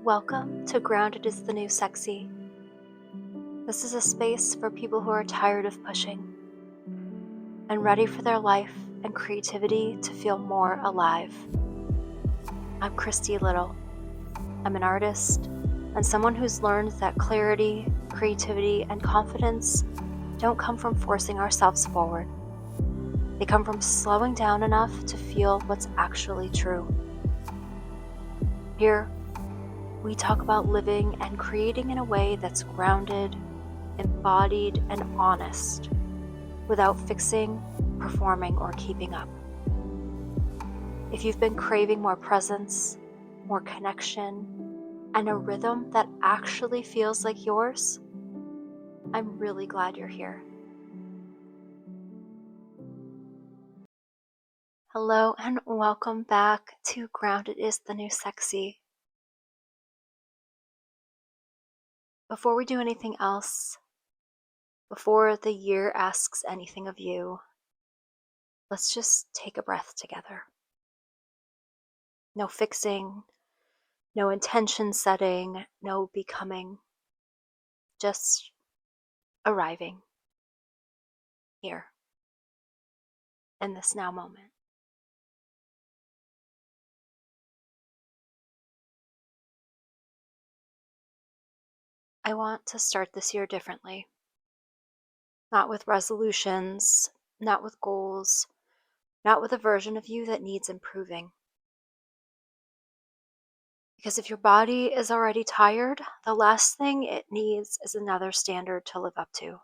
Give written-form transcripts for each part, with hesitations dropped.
Welcome to Grounded is the New Sexy. This is a space for people who are tired of pushing and ready for their life and creativity to feel more alive. I'm Christy Little. I'm an artist and someone who's learned that clarity, creativity, and confidence don't come from forcing ourselves forward. They come from slowing down enough to feel what's actually true. Here, we talk about living and creating in a way that's grounded, embodied, and honest, without fixing, performing, or keeping up. If you've been craving more presence, more connection, and a rhythm that actually feels like yours, I'm really glad you're here. Hello and welcome back to Grounded is the New Sexy. Before we do anything else, before the year asks anything of you, let's just take a breath together. No fixing, no intention setting, no becoming, just arriving here in this now moment. I want to start this year differently. Not with resolutions, not with goals, not with a version of you that needs improving. Because if your body is already tired, the last thing it needs is another standard to live up to.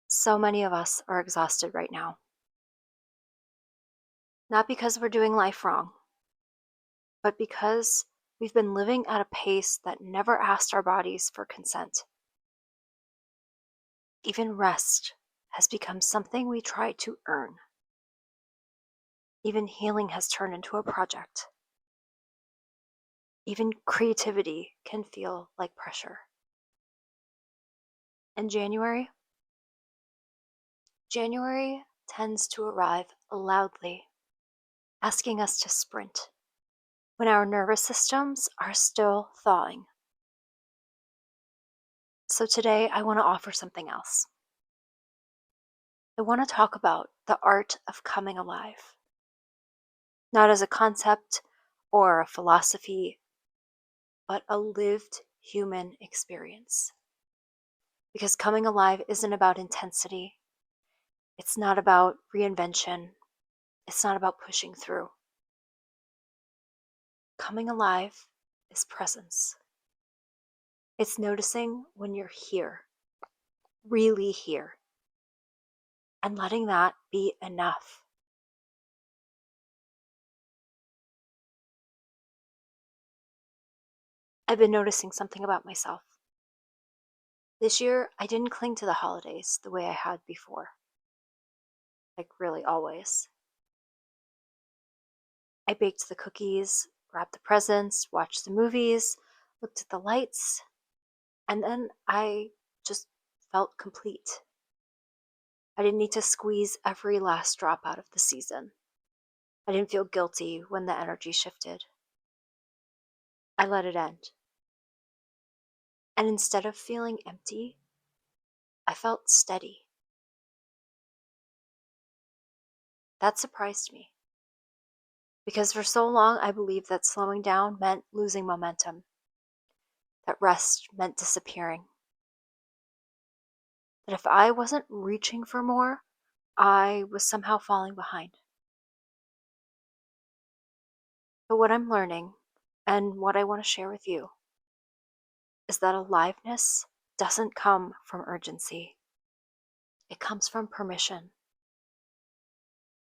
So many of us are exhausted right now. Not because we're doing life wrong, but because we've been living at a pace that never asked our bodies for consent. Even rest has become something we try to earn. Even healing has turned into a project. Even creativity can feel like pressure. And January tends to arrive loudly, asking us to sprint when our nervous systems are still thawing. So today I want to offer something else. I want to talk about the art of coming alive. Not as a concept or a philosophy, but a lived human experience. Because coming alive isn't about intensity. It's not about reinvention. It's not about pushing through. Coming alive is presence. It's noticing when you're here, really here, and letting that be enough. I've been noticing something about myself. This year, I didn't cling to the holidays the way I had before. Like, really, always. I baked the cookies, wrapped the presents, watched the movies, looked at the lights, and then I just felt complete. I didn't need to squeeze every last drop out of the season. I didn't feel guilty when the energy shifted. I let it end. And instead of feeling empty, I felt steady. That surprised me. Because for so long, I believed that slowing down meant losing momentum, that rest meant disappearing, that if I wasn't reaching for more, I was somehow falling behind. But what I'm learning, and what I want to share with you, is that aliveness doesn't come from urgency. It comes from permission.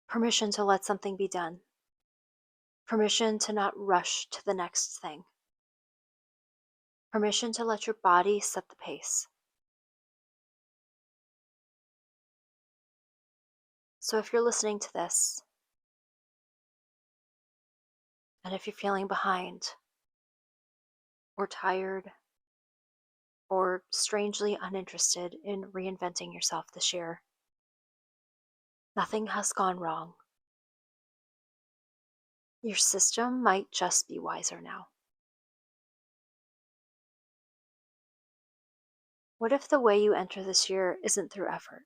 Permission to let something be done. Permission to not rush to the next thing. Permission to let your body set the pace. So if you're listening to this, and if you're feeling behind, or tired, or strangely uninterested in reinventing yourself this year, nothing has gone wrong. Your system might just be wiser now. What if the way you enter this year isn't through effort,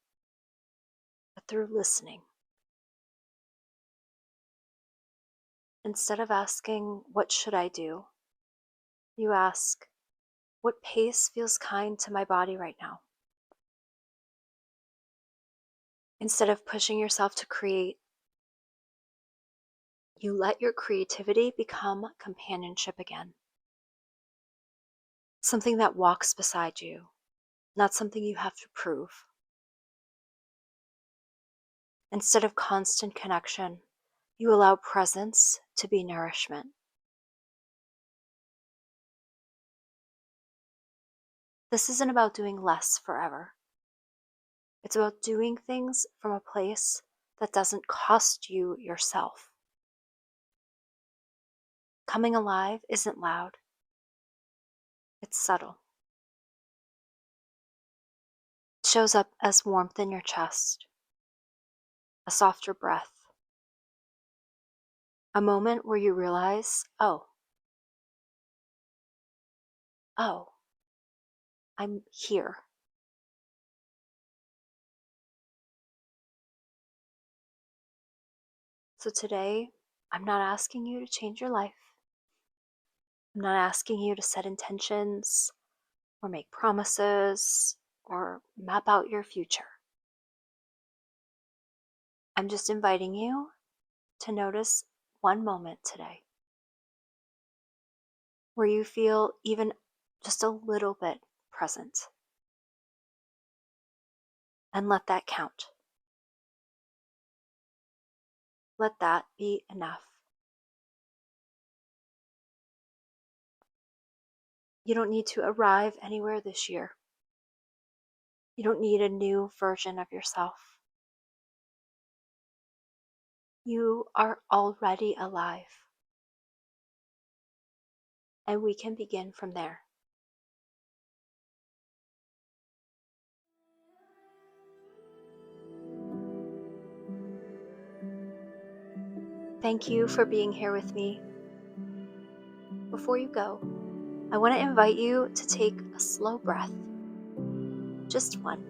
but through listening? Instead of asking, "What should I do?" you ask, "What pace feels kind to my body right now?" Instead of pushing yourself to create, you let your creativity become companionship again. Something that walks beside you, not something you have to prove. Instead of constant connection, you allow presence to be nourishment. This isn't about doing less forever. It's about doing things from a place that doesn't cost you yourself. Coming alive isn't loud. It's subtle. It shows up as warmth in your chest, a softer breath, a moment where you realize, oh, I'm here. So today, I'm not asking you to change your life. I'm not asking you to set intentions or make promises or map out your future. I'm just inviting you to notice one moment today where you feel even just a little bit present. And let that count. Let that be enough. You don't need to arrive anywhere this year. You don't need a new version of yourself. You are already alive. And we can begin from there. Thank you for being here with me. Before you go, I want to invite you to take a slow breath, just one,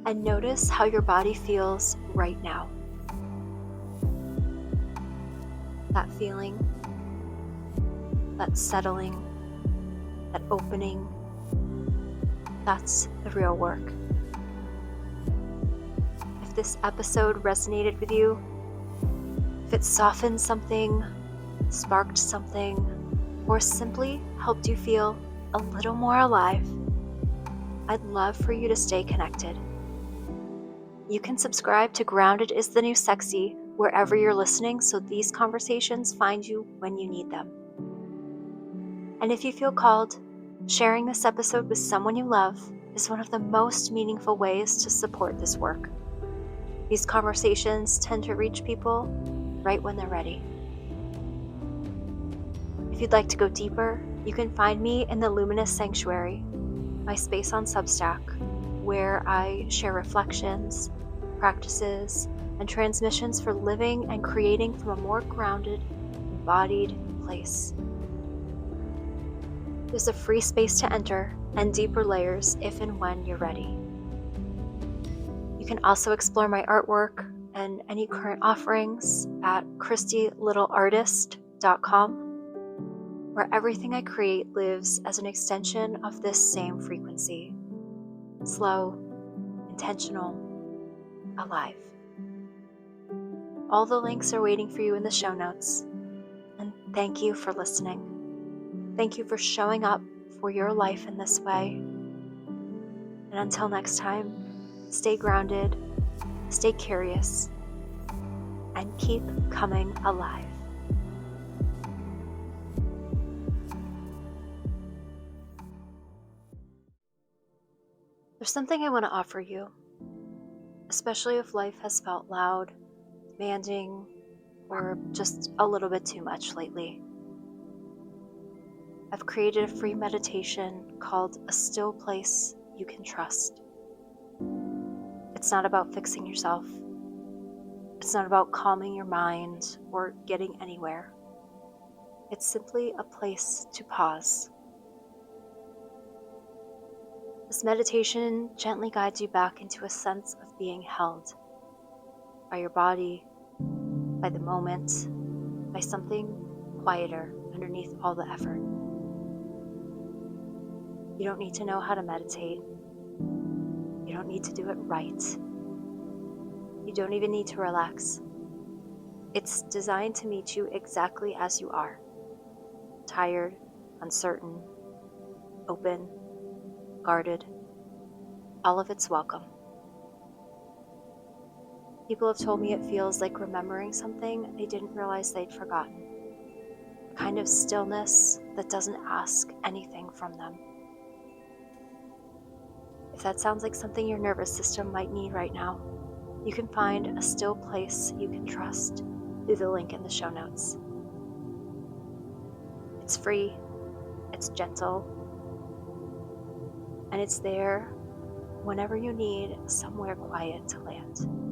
and notice how your body feels right now. That feeling, that settling, that opening, that's the real work. If this episode resonated with you, if it softened something, sparked something, or simply helped you feel a little more alive, I'd love for you to stay connected. You can subscribe to Grounded is the New Sexy wherever you're listening so these conversations find you when you need them. And if you feel called, sharing this episode with someone you love is one of the most meaningful ways to support this work. These conversations tend to reach people right when they're ready. If you'd like to go deeper, you can find me in the Luminous Sanctuary, my space on Substack, where I share reflections, practices, and transmissions for living and creating from a more grounded, embodied place. There's a free space to enter and deeper layers if and when you're ready. You can also explore my artwork and any current offerings at christylittleartist.com, where everything I create lives as an extension of this same frequency. Slow, intentional, alive. All the links are waiting for you in the show notes. And thank you for listening. Thank you for showing up for your life in this way. And until next time, stay grounded, stay curious, and keep coming alive. There's something I want to offer you, especially if life has felt loud, demanding, or just a little bit too much lately. I've created a free meditation called A Still Place You Can Trust. It's not about fixing yourself. It's It's not about calming your mind or getting anywhere. It's simply a place to pause. This meditation gently guides you back into a sense of being held by your body, by the moment, by something quieter underneath all the effort. You don't need to know how to meditate. You don't need to do it right. You don't even need to relax. It's designed to meet you exactly as you are. Tired, uncertain, open, guarded. All of it's welcome. People have told me it feels like remembering something they didn't realize they'd forgotten. A kind of stillness that doesn't ask anything from them. If that sounds like something your nervous system might need right now, you can find a still place you can trust through the link in the show notes. It's free, it's gentle, and it's there whenever you need somewhere quiet to land.